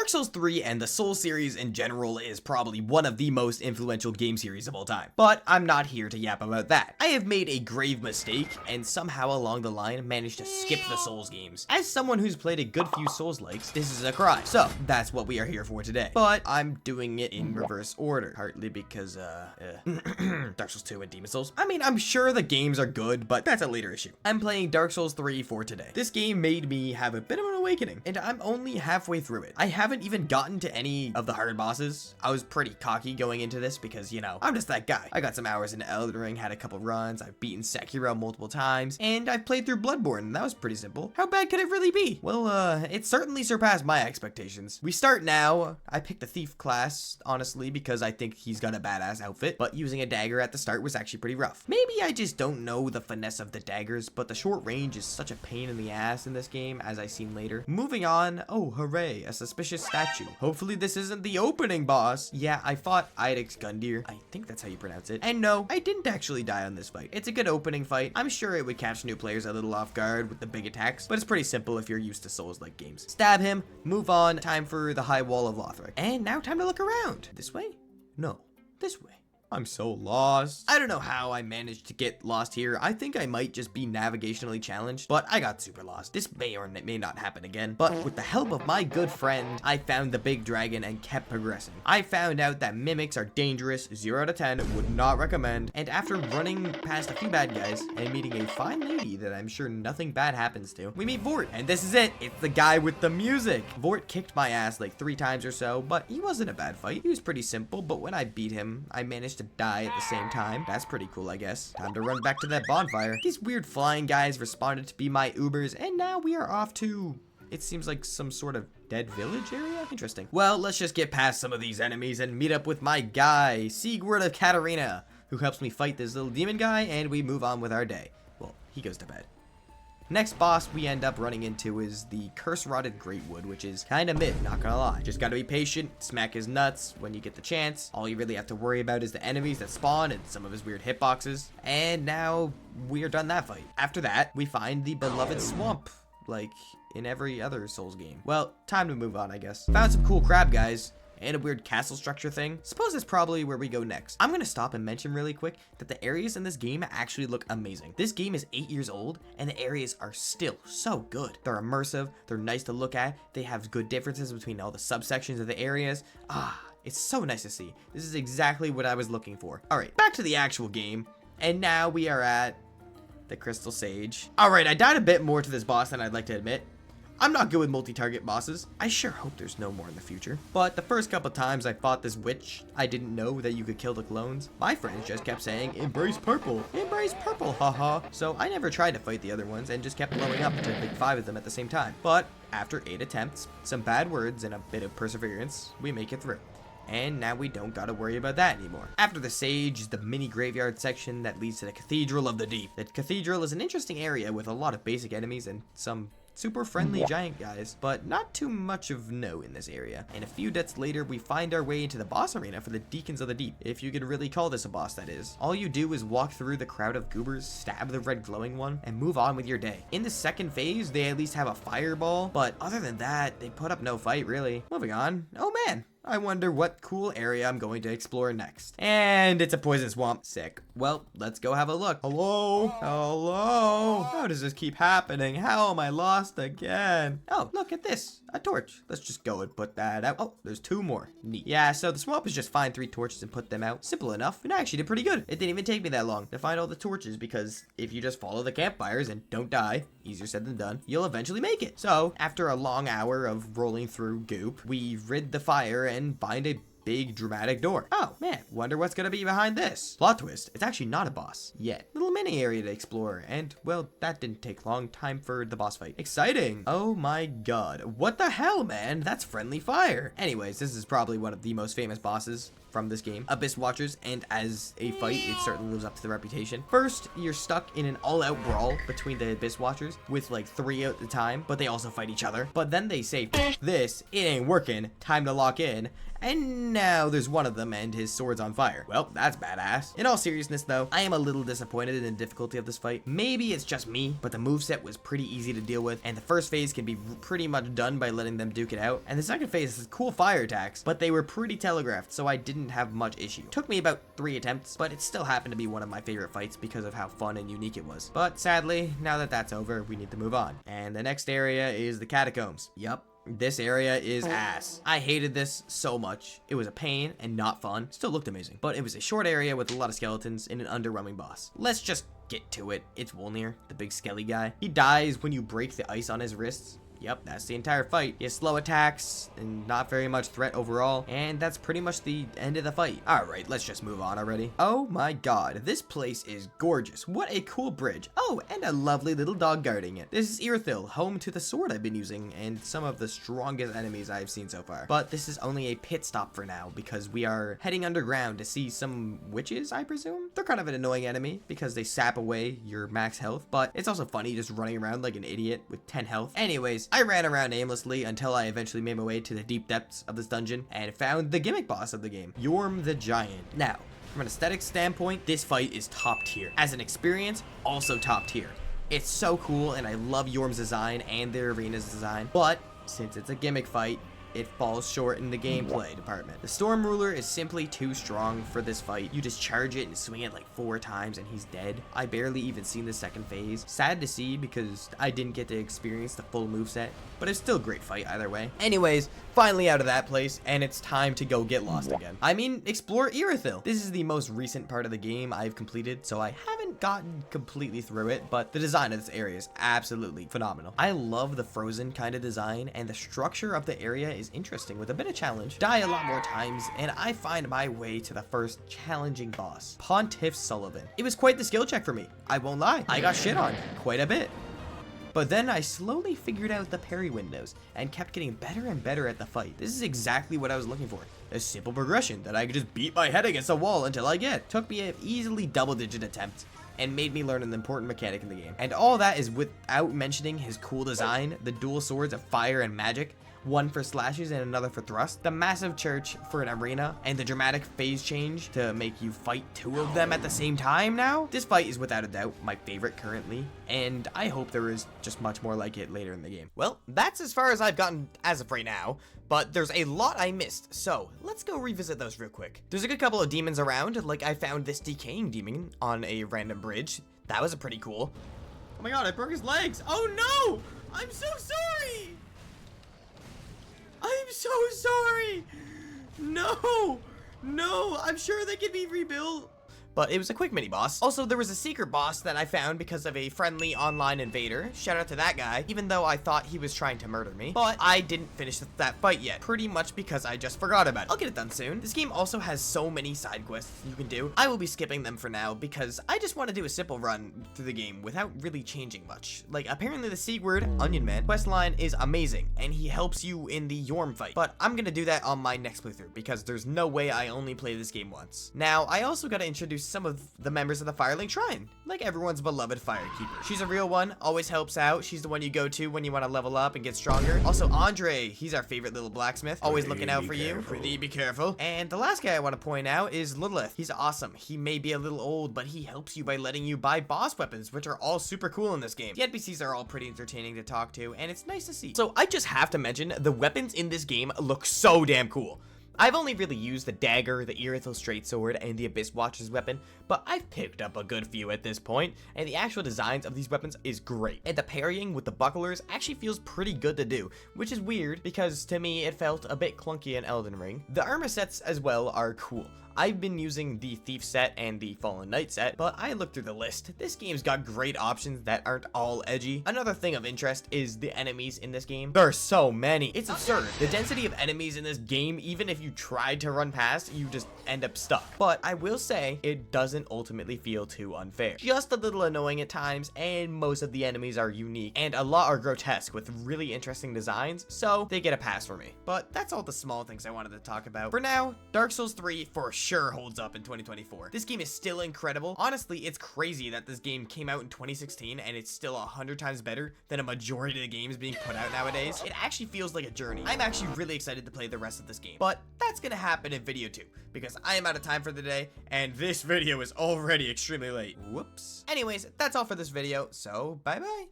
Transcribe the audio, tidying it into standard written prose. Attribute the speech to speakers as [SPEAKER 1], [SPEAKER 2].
[SPEAKER 1] Dark Souls 3 and the Souls series in general is probably one of the most influential game series of all time. But I'm not here to yap about that. I have made a grave mistake and somehow along the line managed to skip the Souls games. As someone who's played a good few Souls-likes, this is a crime. So that's what we are here for today. But I'm doing it in reverse order, partly because Dark Souls 2 and Demon Souls. I mean, I'm sure the games are good, but that's a later issue. I'm playing Dark Souls 3 for today. This game made me have a bit of an awakening, and I'm only halfway through it. I haven't even gotten to any of the hard bosses. I was pretty cocky going into this because, you know, I'm just that guy. I got some hours in Elden Ring, had a couple runs, I've beaten Sekiro multiple times, and I've played through Bloodborne, and that was pretty simple. How bad could it really be? Well, it certainly surpassed my expectations. We start now. I picked the Thief class, honestly, because I think he's got a badass outfit, but using a dagger at the start was actually pretty rough. Maybe I just don't know the finesse of the daggers, but the short range is such a pain in the ass in this game, as I've seen later. Moving on, oh hooray, a suspicious statue. Hopefully this isn't the opening boss. Yeah, I fought Idix Gundyr. I think that's how you pronounce it. And no, I didn't actually die on this fight. It's a good opening fight. I'm sure it would catch new players a little off guard with the big attacks, but it's pretty simple if you're used to Souls-like games. Stab him, move on, time for the High Wall of Lothric. And now time to look around. This way? No, this way. I'm so lost. I don't know how I managed to get lost here. I think I might just be navigationally challenged, but I got super lost. This may or may not happen again, but with the help of my good friend, I found the big dragon and kept progressing. I found out that mimics are dangerous, 0 out of 10, would not recommend, and after running past a few bad guys and meeting a fine lady that I'm sure nothing bad happens to, we meet Vort, and this is it. It's the guy with the music. Vort kicked my ass like 3 times or so, but he wasn't a bad fight. He was pretty simple, but when I beat him, I managed to die at the same time. That's pretty cool, I guess. Time to run back to that bonfire. These weird flying guys responded to be my Ubers, and now we are off to, it seems like some sort of dead village area? Interesting. Well, let's just get past some of these enemies and meet up with my guy, Sigurd of Katarina, who helps me fight this little demon guy, and we move on with our day. Well, he goes to bed. Next boss we end up running into is the Curse-Rotted Greatwood, which is kind of mid, not gonna lie. Just gotta be patient, smack his nuts when you get the chance. All you really have to worry about is the enemies that spawn and some of his weird hitboxes. And now we are done that fight. After that, we find the beloved swamp, like in every other Souls game. Well, time to move on, I guess. Found some cool crab guys and a weird castle structure thing. Suppose that's probably where we go next. I'm gonna stop and mention really quick that the areas in this game actually look amazing. This game is 8 years old and the areas are still so good. They're immersive, they're nice to look at, they have good differences between all the subsections of the areas. It's so nice to see. This is exactly what I was looking for. All right, back to the actual game. And now we are at the Crystal Sage. All right, I died a bit more to this boss than I'd like to admit. I'm not good with multi-target bosses. I sure hope there's no more in the future. But the first couple times I fought this witch, I didn't know that you could kill the clones. My friends just kept saying, embrace purple, haha. So I never tried to fight the other ones and just kept blowing up to pick 5 of them at the same time. But after 8 attempts, some bad words, and a bit of perseverance, we make it through. And now we don't gotta worry about that anymore. After the Sage is the mini graveyard section that leads to the Cathedral of the Deep. The Cathedral is an interesting area with a lot of basic enemies and some super friendly giant guys, but not too much of no in this area. And a few deaths later, we find our way into the boss arena for the Deacons of the Deep, if you could really call this a boss, that is. All you do is walk through the crowd of goobers, stab the red glowing one, and move on with your day. In the second phase, they at least have a fireball, but other than that, they put up no fight, really. Moving on. Oh man, I wonder what cool area I'm going to explore next. And it's a poison swamp. Sick. Well, let's go have a look. Hello? Hello? How does this keep happening? How am I lost again? Oh, look at this. A torch. Let's just go and put that out. Oh, there's 2 more. Neat. Yeah, so the swamp is just find 3 torches and put them out. Simple enough. And I actually did pretty good. It didn't even take me that long to find all the torches because if you just follow the campfires and don't die, easier said than done, you'll eventually make it. So after a long hour of rolling through goop, we rid the fire and find a big dramatic door. Oh man, wonder what's gonna be behind this. Plot twist, it's actually not a boss yet. Little mini area to explore, and well, that didn't take long. Time for the boss fight. Exciting. Oh my god, what the hell, man? That's friendly fire. Anyways, this is probably one of the most famous bosses from this game, Abyss Watchers, and as a fight, it certainly lives up to the reputation. First, you're stuck in an all-out brawl between the Abyss Watchers with like 3 at the time, but they also fight each other. But then they say, this, it ain't working, time to lock in, and now there's one of them and his sword's on fire. Well, that's badass. In all seriousness though, I am a little disappointed in the difficulty of this fight. Maybe it's just me, but the moveset was pretty easy to deal with, and the first phase can be pretty much done by letting them duke it out, and the second phase has cool fire attacks, but they were pretty telegraphed, so I didn't have much issue. Took me about 3 attempts, but it still happened to be one of my favorite fights because of how fun and unique it was. But sadly, now that that's over, we need to move on. And the next area is the catacombs. Yup. This area is ass. I hated this so much. It was a pain and not fun. Still looked amazing, but it was a short area with a lot of skeletons and an underwhelming boss. Let's just get to it. It's Wolnir, the big skelly guy. He dies when you break the ice on his wrists. Yep, that's the entire fight. He has slow attacks and not very much threat overall, and that's pretty much the end of the fight. Alright, let's just move on already. Oh my god, this place is gorgeous. What a cool bridge. Oh, and a lovely little dog guarding it. This is Irithyll, home to the sword I've been using, and some of the strongest enemies I've seen so far. But this is only a pit stop for now, because we are heading underground to see some witches, I presume? They're kind of an annoying enemy, because they sap away your max health, but it's also funny just running around like an idiot with 10 health. Anyways, I ran around aimlessly until I eventually made my way to the deep depths of this dungeon and found the gimmick boss of the game, Yorm the Giant. Now, from an aesthetic standpoint, this fight is top tier. As an experience, also top tier. It's so cool, and I love Yorm's design and their arena's design, but since it's a gimmick fight, it falls short in the gameplay department. The Storm Ruler is simply too strong for this fight. You just charge it and swing it like 4 times and he's dead. I barely even seen the second phase. Sad to see because I didn't get to experience the full moveset, but it's still a great fight either way. Anyways, finally out of that place, and it's time to go get lost again. I mean, explore Irithyll. This is the most recent part of the game I've completed, so I haven't gotten completely through it, but the design of this area is absolutely phenomenal. I love the frozen kind of design, and the structure of the area is interesting with a bit of challenge. Die a lot more times, and I find my way to the first challenging boss, Pontiff Sullivan. It was quite the skill check for me, I won't lie. I got shit on quite a bit. But then I slowly figured out the parry windows and kept getting better and better at the fight. This is exactly what I was looking for. A simple progression that I could just beat my head against a wall until I get. Took me an easily double-digit attempt and made me learn an important mechanic in the game. And all that is without mentioning his cool design, the dual swords of fire and magic, one for slashes and another for thrust, the massive church for an arena, and the dramatic phase change to make you fight 2 of them at the same time now. This fight is without a doubt my favorite currently, and I hope there is just much more like it later in the game. Well, that's as far as I've gotten as of right now, but there's a lot I missed, so let's go revisit those real quick. There's a good couple of demons around, like I found this decaying demon on a random bridge. That was pretty cool. Oh my god, I broke his legs. Oh no! I'm so sorry! I'm so sorry! No! No! I'm sure they can be rebuilt. But it was a quick mini boss. Also, there was a secret boss that I found because of a friendly online invader. Shout out to that guy, even though I thought he was trying to murder me. But I didn't finish that fight yet, pretty much because I just forgot about it. I'll get it done soon. This game also has so many side quests you can do. I will be skipping them for now because I just want to do a simple run through the game without really changing much. Like, apparently the Sigurd, Onion Man, quest line is amazing, and he helps you in the Yorm fight. But I'm gonna do that on my next playthrough because there's no way I only play this game once. Now, I also gotta introduce some of the members of the Firelink Shrine, like everyone's beloved Firekeeper. She's a real one, always helps out. She's the one you go to when you want to level up and get stronger. Also, Andre, he's our favorite little blacksmith, always looking out for you. Pretty be careful. And the last guy I want to point out is Lilith. He's awesome. He may be a little old, but he helps you by letting you buy boss weapons, which are all super cool in this game. The NPCs are all pretty entertaining to talk to, and it's nice to see. So I just have to mention, the weapons in this game look so damn cool. I've only really used the dagger, the Irithyll straight sword, and the Abyss Watcher's weapon, but I've picked up a good few at this point, and the actual designs of these weapons is great. And the parrying with the bucklers actually feels pretty good to do, which is weird because to me it felt a bit clunky in Elden Ring. The armor sets as well are cool. I've been using the Thief set and the Fallen Knight set, but I looked through the list. This game's got great options that aren't all edgy. Another thing of interest is the enemies in this game. There are so many. It's absurd. The density of enemies in this game, even if you tried to run past, you just end up stuck. But I will say, it doesn't ultimately feel too unfair. Just a little annoying at times, and most of the enemies are unique, and a lot are grotesque with really interesting designs, so they get a pass for me. But that's all the small things I wanted to talk about. For now, Dark Souls 3 for sure sure holds up in 2024. This game is still incredible. Honestly, it's crazy that this game came out in 2016 and it's still 100 times better than a majority of the games being put out nowadays. It actually feels like a journey. I'm actually really excited to play the rest of this game, but that's gonna happen in video 2 because I am out of time for the day and this video is already extremely late. Whoops. Anyways, that's all for this video, so bye bye.